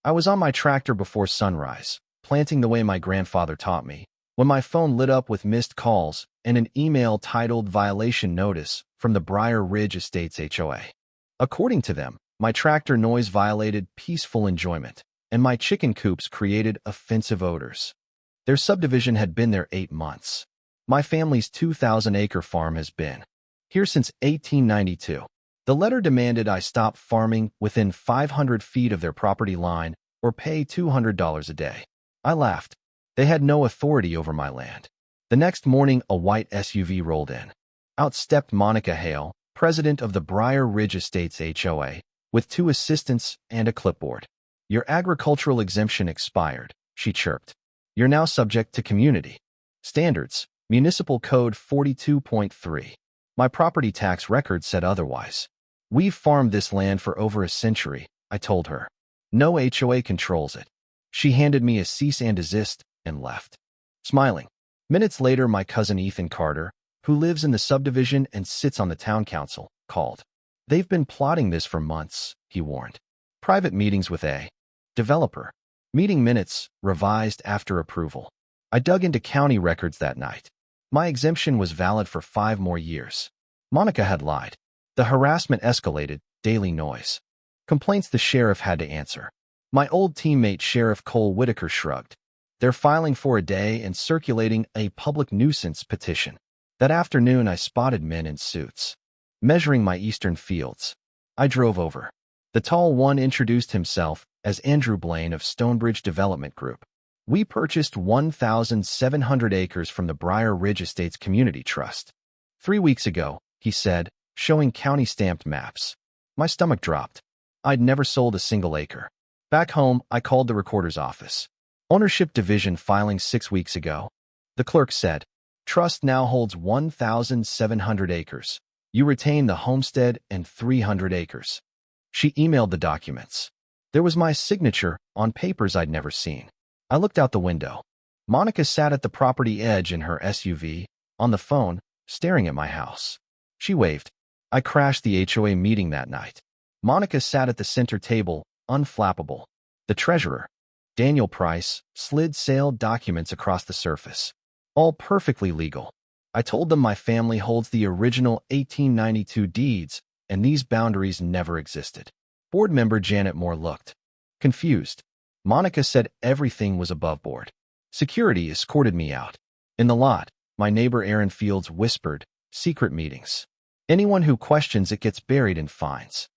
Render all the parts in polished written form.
I was on my tractor before sunrise, planting the way my grandfather taught me, when my phone lit up with missed calls and an email titled Violation Notice from the Briar Ridge Estates HOA. According to them, my tractor noise violated peaceful enjoyment, and my chicken coops created offensive odors. Their subdivision had been there 8 months. My family's 2,000-acre farm has been here since 1892. The letter demanded I stop farming within 500 feet of their property line or pay $200 a day. I laughed. They had no authority over my land. The next morning, a white SUV rolled in. Out stepped Monica Hale, president of the Briar Ridge Estates HOA, with 2 assistants and a clipboard. Your agricultural exemption expired, she chirped. You're now subject to community standards, Municipal Code 42.3. My property tax record said otherwise. We've farmed this land for over a century, I told her. No HOA controls it. She handed me a cease and desist and left. Smiling. Minutes later, my cousin Ethan Carter, who lives in the subdivision and sits on the town council, called. They've been plotting this for months, he warned. Private meetings with a developer. Meeting minutes, revised after approval. I dug into county records that night. My exemption was valid for 5 more years. Monica had lied. The harassment escalated, daily noise. Complaints the sheriff had to answer. My old teammate Sheriff Cole Whitaker shrugged. They're filing for a day and circulating a public nuisance petition. That afternoon, I spotted men in suits, measuring my eastern fields. I drove over. The tall one introduced himself as Andrew Blaine of Stonebridge Development Group. We purchased 1,700 acres from the Briar Ridge Estates Community Trust 3 weeks ago, he said, showing county-stamped maps. My stomach dropped. I'd never sold a single acre. Back home, I called the recorder's office. Ownership division filing 6 weeks ago. The clerk said, Trust now holds 1,700 acres. You retain the homestead and 300 acres. She emailed the documents. There was my signature on papers I'd never seen. I looked out the window. Monica sat at the property edge in her SUV, on the phone, staring at my house. She waved. I crashed the HOA meeting that night. Monica sat at the center table, unflappable. The treasurer, Daniel Price, slid sale documents across the surface. All perfectly legal. I told them my family holds the original 1892 deeds, and these boundaries never existed. Board member Janet Moore looked confused. Monica said everything was above board. Security escorted me out. In the lot, my neighbor Aaron Fields whispered, secret meetings. Anyone who questions it gets buried in fines.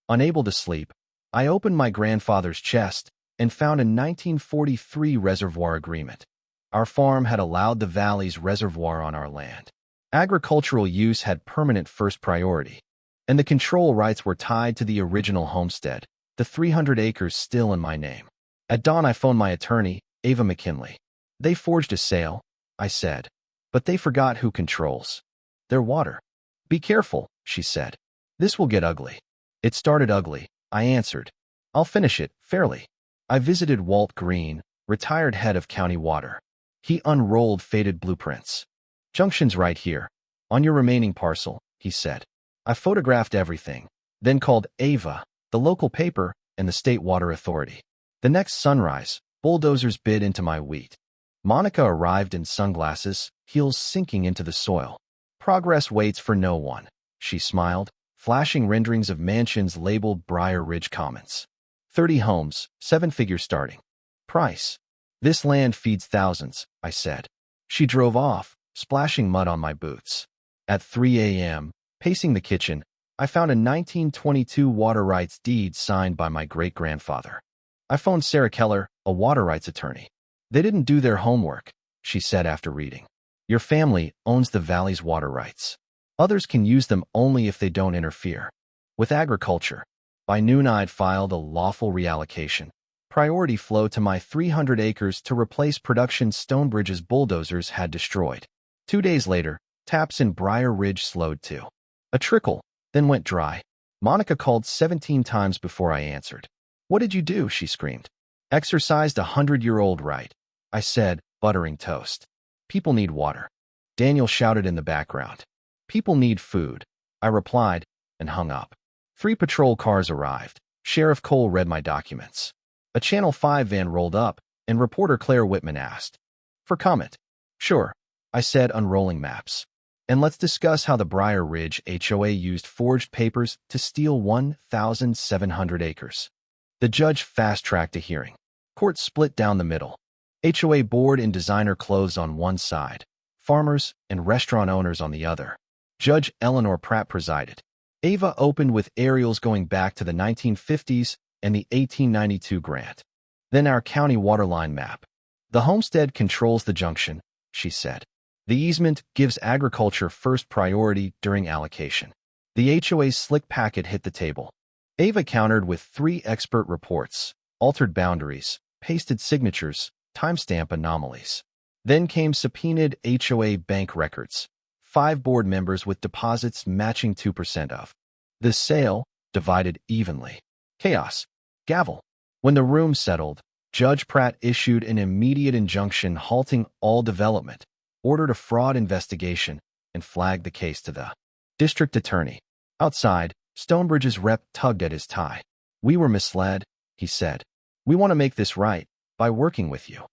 Unable to sleep, I opened my grandfather's chest and found a 1943 reservoir agreement. Our farm had allowed the valley's reservoir on our land. Agricultural use had permanent first priority, and the control rights were tied to the original homestead, the 300 acres still in my name. At dawn, I phoned my attorney, Ava McKinley. They forged a sale, I said, but they forgot who controls their water. Be careful, she said. This will get ugly. It started ugly, I answered. I'll finish it fairly. I visited Walt Green, retired head of county water. He unrolled faded blueprints. Junction's right here, on your remaining parcel, he said. I photographed everything, then called Ava, the local paper, and the state water authority. The next sunrise, bulldozers bit into my wheat. Monica arrived in sunglasses, heels sinking into the soil. Progress waits for no one, she smiled, flashing renderings of mansions labeled Briar Ridge Commons. 30 homes, 7-figure starting. Price. This land feeds thousands, I said. She drove off, splashing mud on my boots. At 3 a.m., pacing the kitchen, I found a 1922 water rights deed signed by my great-grandfather. I phoned Sarah Keller, a water rights attorney. They didn't do their homework, she said after reading. Your family owns the valley's water rights. Others can use them only if they don't interfere with agriculture. By noon, I'd filed a lawful reallocation. Priority flow to my 300 acres to replace production Stonebridge's bulldozers had destroyed. 2 days later, taps in Briar Ridge slowed too. A trickle, then went dry. Monica called 17 times before I answered. What did you do? She screamed. Exercised a 100-year-old right, I said, buttering toast. People need water. Daniel shouted in the background. People need food, I replied, and hung up. 3 patrol cars arrived. Sheriff Cole read my documents. A Channel 5 van rolled up, and reporter Claire Whitman asked for comment. Sure, I said, unrolling maps. And let's discuss how the Briar Ridge HOA used forged papers to steal 1,700 acres. The judge fast-tracked a hearing. Court split down the middle. HOA board in designer clothes on one side, farmers and restaurant owners on the other. Judge Eleanor Pratt presided. Ava opened with aerials going back to the 1950s and the 1892 grant. Then our county waterline map. The homestead controls the junction, she said. The easement gives agriculture first priority during allocation. The HOA's slick packet hit the table. Ava countered with 3 expert reports, altered boundaries, pasted signatures, timestamp anomalies. Then came subpoenaed HOA bank records, 5 board members with deposits matching 2% of the sale, divided evenly. Chaos. Gavel. When the room settled, Judge Pratt issued an immediate injunction halting all development, ordered a fraud investigation, and flagged the case to the district attorney. Outside, Stonebridge's rep tugged at his tie. We were misled, he said. We want to make this right by working with you.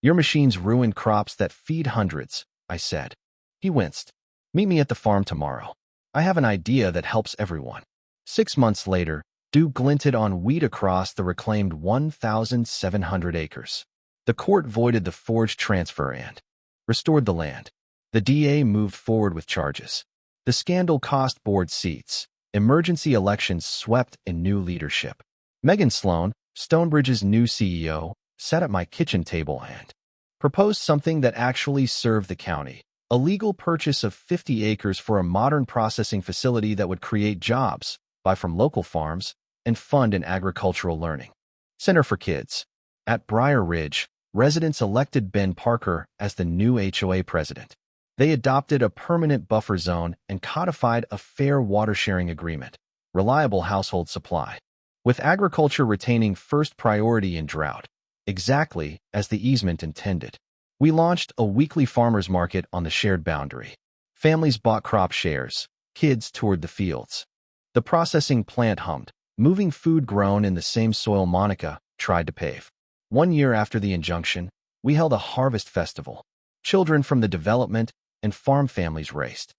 Your machines ruined crops that feed hundreds, I said. He winced. Meet me at the farm tomorrow. I have an idea that helps everyone. 6 months later, dew glinted on wheat across the reclaimed 1,700 acres. The court voided the forged transfer and restored the land. The DA moved forward with charges. The scandal cost board seats. Emergency elections swept in new leadership. Megan Sloan, Stonebridge's new CEO, sat at my kitchen table and proposed something that actually served the county. A legal purchase of 50 acres for a modern processing facility that would create jobs, buy from local farms, and fund an agricultural learning center for kids. At Briar Ridge, residents elected Ben Parker as the new HOA president. They adopted a permanent buffer zone and codified a fair water-sharing agreement, reliable household supply, with agriculture retaining first priority in drought, exactly as the easement intended. We launched a weekly farmers market on the shared boundary. Families bought crop shares, kids toured the fields. The processing plant hummed, moving food grown in the same soil Monica tried to pave. 1 year after the injunction, we held a harvest festival. Children from the development and farm families raced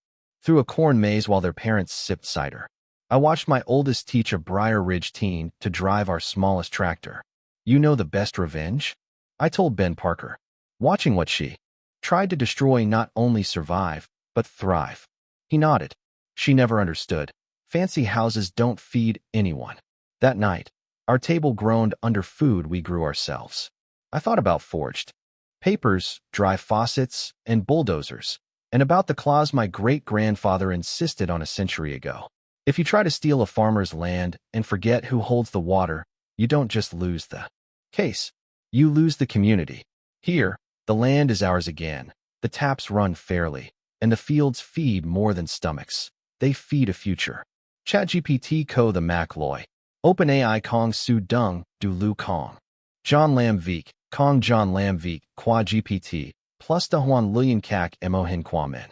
through a corn maze while their parents sipped cider. I watched my oldest teach a Briar Ridge teen to drive our smallest tractor. You know the best revenge? I told Ben Parker, watching what she tried to destroy not only survive, but thrive. He nodded. She never understood. Fancy houses don't feed anyone. That night, our table groaned under food we grew ourselves. I thought about forged papers, dry faucets, and bulldozers, and about the clause my great-grandfather insisted on a century ago. If you try to steal a farmer's land and forget who holds the water, you don't just lose the case, you lose the community. Here, the land is ours again. The taps run fairly, and the fields feed more than stomachs. They feed a future. ChatGPT Co. the Mac Loy. OpenAI Kong Su Dung Du Lu Kong. John Lam Veek, Kong John Lam Veek, Qua GPT, plus Da Huan Luyan Kak Mo Hin Qua Men.